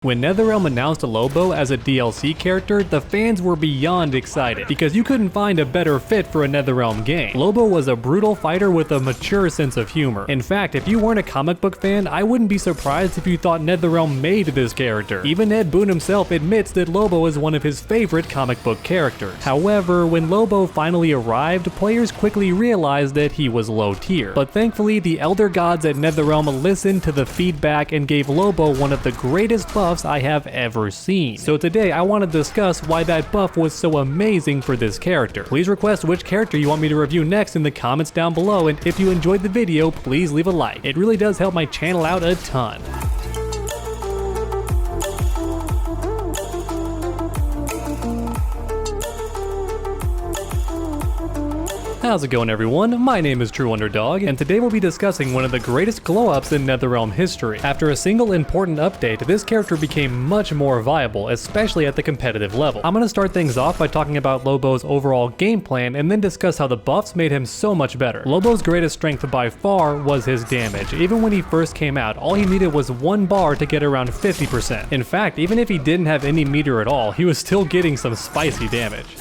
When NetherRealm announced Lobo as a DLC character, the fans were beyond excited, because you couldn't find a better fit for a NetherRealm game. Lobo was a brutal fighter with a mature sense of humor. In fact, if you weren't a comic book fan, I wouldn't be surprised if you thought NetherRealm made this character. Even Ed Boon himself admits that Lobo is one of his favorite comic book characters. However, when Lobo finally arrived, players quickly realized that he was low tier. But thankfully, the Elder Gods at NetherRealm listened to the feedback and gave Lobo one of the greatest buffs I have ever seen. So today I want to discuss why that buff was so amazing for this character. Please request which character you want me to review next in the comments down below, and if you enjoyed the video, please leave a like. It really does help my channel out a ton. How's it going, everyone? My name is True Underdog, and today we'll be discussing one of the greatest glow-ups in NetherRealm history. After a single important update, this character became much more viable, especially at the competitive level. I'm gonna start things off by talking about Lobo's overall game plan and then discuss how the buffs made him so much better. Lobo's greatest strength by far was his damage. Even when he first came out, all he needed was one bar to get around 50%. In fact, even if he didn't have any meter at all, he was still getting some spicy damage.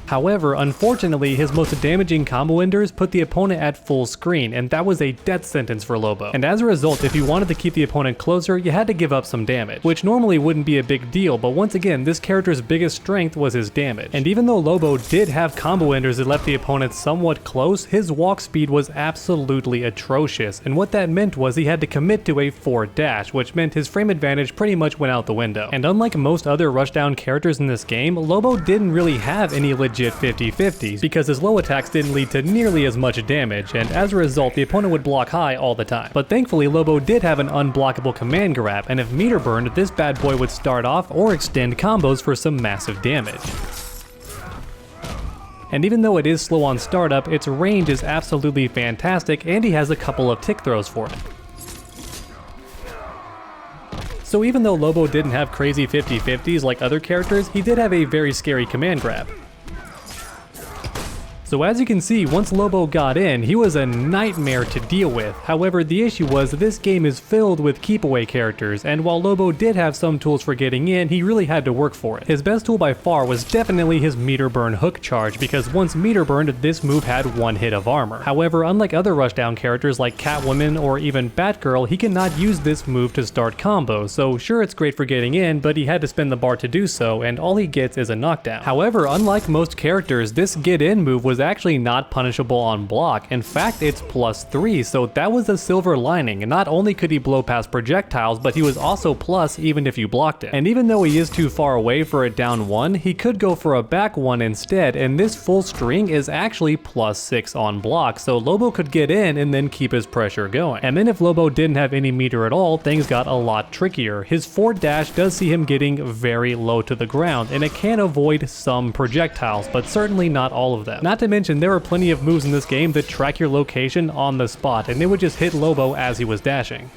However, unfortunately, his most damaging combo enders put the opponent at full screen, and that was a death sentence for Lobo. And as a result, if you wanted to keep the opponent closer, you had to give up some damage, which normally wouldn't be a big deal, but once again, this character's biggest strength was his damage. And even though Lobo did have combo enders that left the opponent somewhat close, his walk speed was absolutely atrocious, and what that meant was he had to commit to a forward dash, which meant his frame advantage pretty much went out the window. And unlike most other rushdown characters in this game, Lobo didn't really have any legit 50-50s, because his low attacks didn't lead to nearly as much damage, and as a result, the opponent would block high all the time. But thankfully, Lobo did have an unblockable command grab, and if meter burned, this bad boy would start off or extend combos for some massive damage. And even though it is slow on startup, its range is absolutely fantastic, and he has a couple of tick throws for it. So even though Lobo didn't have crazy 50-50s like other characters, he did have a very scary command grab. So as you can see, once Lobo got in, he was a nightmare to deal with. However, the issue was this game is filled with keep-away characters, and while Lobo did have some tools for getting in, he really had to work for it. His best tool by far was definitely his meter burn hook charge, because once meter burned, this move had one hit of armor. However, unlike other rushdown characters like Catwoman or even Batgirl, he cannot use this move to start combos, so sure, it's great for getting in, but he had to spend the bar to do so, and all he gets is a knockdown. However, unlike most characters, this get in move was actually not punishable on block. In fact, it's +3, so that was a silver lining. Not only could he blow past projectiles, but he was also plus even if you blocked it. And even though he is too far away for a down one, he could go for a back one instead, and this full string is actually +6 on block, so Lobo could get in and then keep his pressure going. And then if Lobo didn't have any meter at all, things got a lot trickier. His forward dash does see him getting very low to the ground, and it can avoid some projectiles, but certainly not all of them. Not to mention, there are plenty of moves in this game that track your location on the spot, and they would just hit Lobo as he was dashing.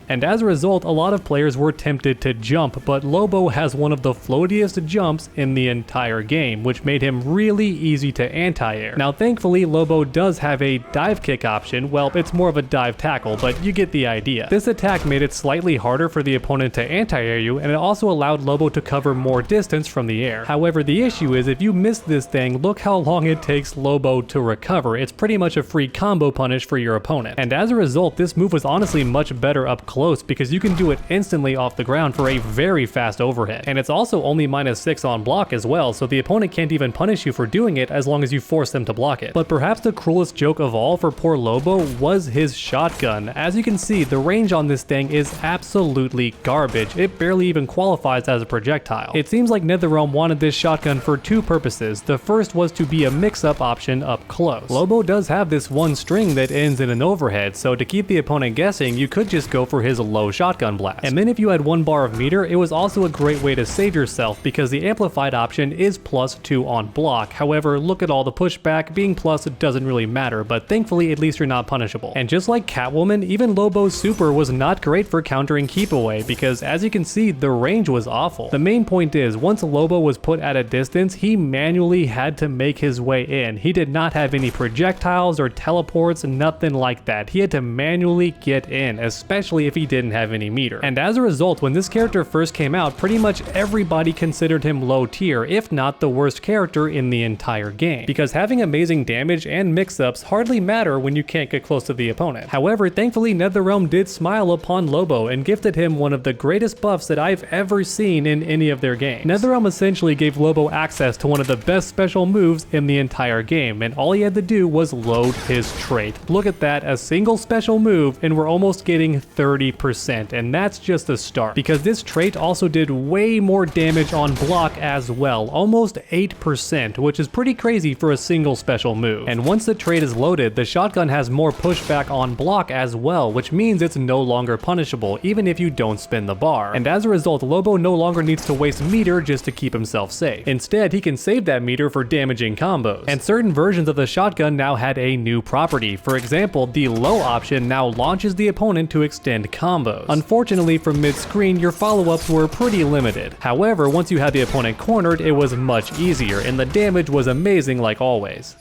And as a result, a lot of players were tempted to jump, but Lobo has one of the floatiest jumps in the entire game, which made him really easy to anti-air. Now thankfully, Lobo does have a dive kick option. Well, it's more of a dive tackle, but you get the idea. This attack made it slightly harder for the opponent to anti-air you, and it also allowed Lobo to cover more distance from the air. However, the issue is if you miss this thing, look how long it takes Lobo to recover. It's pretty much a free combo punish for your opponent. And as a result, this move was honestly much better up close, because you can do it instantly off the ground for a very fast overhead. And it's also only -6 on block as well, so the opponent can't even punish you for doing it as long as you force them to block it. But perhaps the cruelest joke of all for poor Lobo was his shotgun. As you can see, the range on this thing is absolutely garbage. It barely even qualifies as a projectile. It seems like NetherRealm wanted this shotgun for two purposes. The first was to be a mix-up option up close. Lobo does have this one string that ends in an overhead, so to keep the opponent guessing, you could just go for his his low shotgun blast. And then if you had 1 bar of meter, it was also a great way to save yourself because the amplified option is +2 on block. However, look at all the pushback, being plus doesn't really matter, but thankfully at least you're not punishable. And just like Catwoman, even Lobo's super was not great for countering keep away because as you can see, the range was awful. The main point is, once Lobo was put at a distance, he manually had to make his way in. He did not have any projectiles or teleports, nothing like that. He had to manually get in, especially if he didn't have any meter. And as a result, when this character first came out, pretty much everybody considered him low tier, if not the worst character in the entire game. Because having amazing damage and mix-ups hardly matter when you can't get close to the opponent. However, thankfully NetherRealm did smile upon Lobo and gifted him one of the greatest buffs that I've ever seen in any of their games. NetherRealm essentially gave Lobo access to one of the best special moves in the entire game, and all he had to do was load his trait. Look at that, a single special move, and we're almost getting 30%, and that's just the start. Because this trait also did way more damage on block as well, almost 8%, which is pretty crazy for a single special move. And once the trait is loaded, the shotgun has more pushback on block as well, which means it's no longer punishable, even if you don't spin the bar. And as a result, Lobo no longer needs to waste meter just to keep himself safe. Instead, he can save that meter for damaging combos. And certain versions of the shotgun now had a new property. For example, the low option now launches the opponent to extend combos. Unfortunately, from mid-screen, your follow-ups were pretty limited. However, once you had the opponent cornered, it was much easier, and the damage was amazing like always.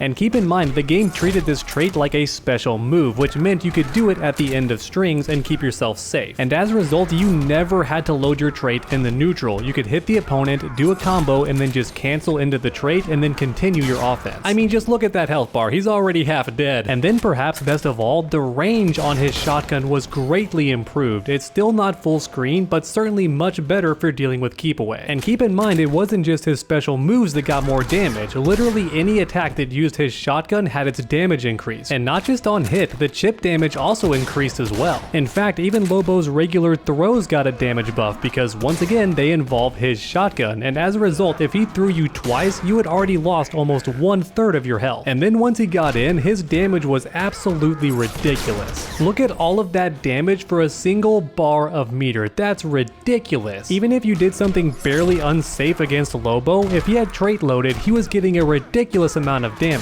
And keep in mind, the game treated this trait like a special move, which meant you could do it at the end of strings and keep yourself safe. And as a result, you never had to load your trait in the neutral. You could hit the opponent, do a combo, and then just cancel into the trait and then continue your offense. I mean, just look at that health bar, he's already half dead. And then perhaps best of all, the range on his shotgun was greatly improved. It's still not full screen, but certainly much better for dealing with keep away. And keep in mind, it wasn't just his special moves that got more damage. Literally any attack that used his shotgun had its damage increased. And not just on hit, the chip damage also increased as well. In fact, even Lobo's regular throws got a damage buff because once again, they involve his shotgun. And as a result, if he threw you twice, you had already lost almost 1/3 of your health. And then once he got in, his damage was absolutely ridiculous. Look at all of that damage for a single bar of meter. That's ridiculous. Even if you did something barely unsafe against Lobo, if he had trait loaded, he was getting a ridiculous amount of damage.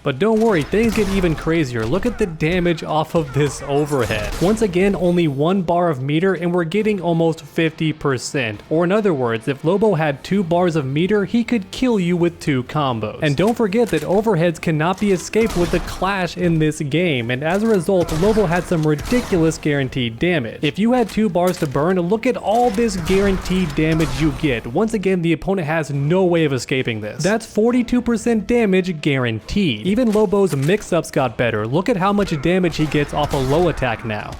But don't worry, things get even crazier. Look at the damage off of this overhead. Once again, only 1 bar of meter and we're getting almost 50%. Or in other words, if Lobo had 2 bars of meter, he could kill you with 2 combos. And don't forget that overheads cannot be escaped with the clash in this game, and as a result, Lobo had some ridiculous guaranteed damage. If you had 2 bars to burn, look at all this guaranteed damage you get. Once again, the opponent has no way of escaping this. That's 42% damage guaranteed. Even Lobo's mix-ups got better. Look at how much damage he gets off a low attack now.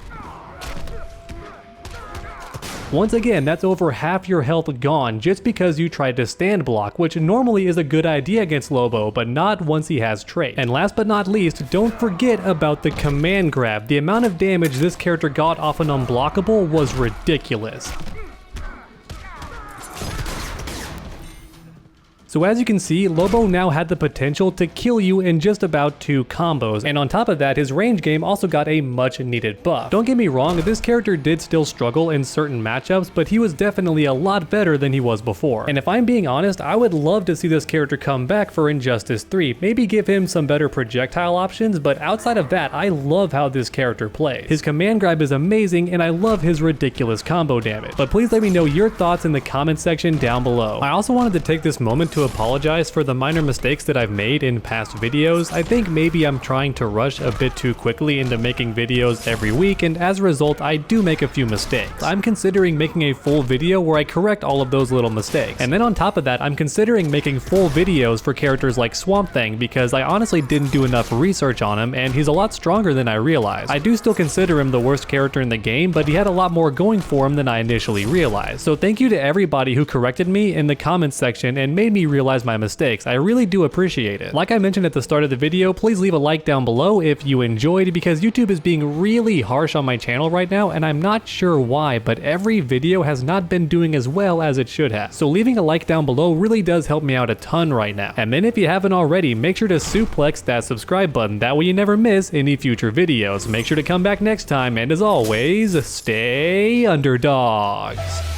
Once again, that's over half your health gone just because you tried to stand block, which normally is a good idea against Lobo, but not once he has trait. And last but not least, don't forget about the command grab. The amount of damage this character got off an unblockable was ridiculous. So as you can see, Lobo now had the potential to kill you in just about 2 combos, and on top of that, his range game also got a much needed buff. Don't get me wrong, this character did still struggle in certain matchups, but he was definitely a lot better than he was before. And if I'm being honest, I would love to see this character come back for Injustice 3, maybe give him some better projectile options, but outside of that, I love how this character plays. His command grab is amazing, and I love his ridiculous combo damage. But please let me know your thoughts in the comment section down below. I also wanted to take this moment to apologize for the minor mistakes that I've made in past videos. I think maybe I'm trying to rush a bit too quickly into making videos every week, and as a result, I do make a few mistakes. I'm considering making a full video where I correct all of those little mistakes. And then on top of that, I'm considering making full videos for characters like Swamp Thing because I honestly didn't do enough research on him, and he's a lot stronger than I realized. I do still consider him the worst character in the game, but he had a lot more going for him than I initially realized. So thank you to everybody who corrected me in the comments section and made me me realize my mistakes. I really do appreciate it. Like I mentioned at the start of the video, please leave a like down below if you enjoyed, because YouTube is being really harsh on my channel right now, and I'm not sure why, but every video has not been doing as well as it should have. So leaving a like down below really does help me out a ton right now. And then if you haven't already, make sure to suplex that subscribe button, that way you never miss any future videos. Make sure to come back next time, and as always, stay underdogs.